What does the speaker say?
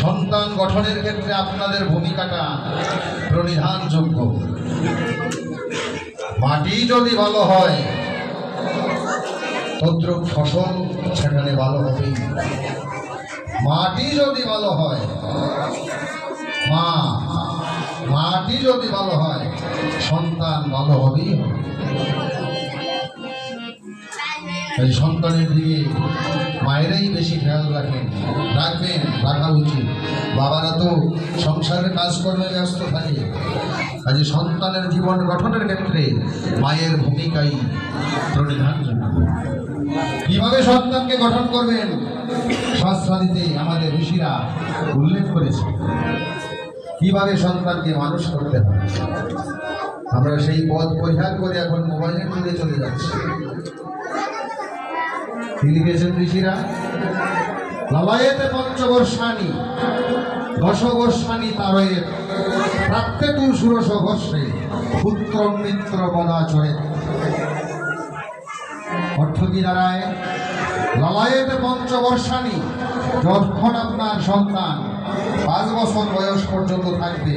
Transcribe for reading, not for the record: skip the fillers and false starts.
সন্তান গঠনের ক্ষেত্রে আপনাদের ভূমিকাটা প্রণিধানযোগ্য। মাটি যদি ভালো হয় তদ্রুপ ফসল সেখানে ভালো হবেই। মাটি যদি ভালো হয়, মাটি যদি ভালো হয় সন্তান ভালো হবেই হবে। এই সন্তানের দিকে মায়েরাই বেশি খেয়াল রাখবেন, রাখা উচিত। বাবারা তো সংসারের কাজকর্মে ব্যস্ত থাকে, কাজে সন্তানের জীবন গঠনের ক্ষেত্রে মায়ের ভূমিকাই প্রণিধানযোগ্য। কিভাবে সন্তানকে গঠন করবেন শাস্ত্রাদিতে আমাদের ঋষিরা উল্লেখ করেছে, কিভাবে সন্তানকে মানুষ করতে হয়। আমরা সেই পথ পরিহার করে এখন মোবাইলের যুগে চলে যাচ্ছি। কি লিখেছেন ঋষিরা? লালায়েতে পঞ্চবর্ষাণি দশবর্ষাণি তারয়েত প্রাত্যেতু ষোড়শ বর্ষে পুত্র মিত্র বদাচরে। অর্থ কি দাঁড়ায়? লালায়েতে পঞ্চবর্ষাণি, যখন আপনার সন্তান 5 বছর বয়স পর্যন্ত থাকবে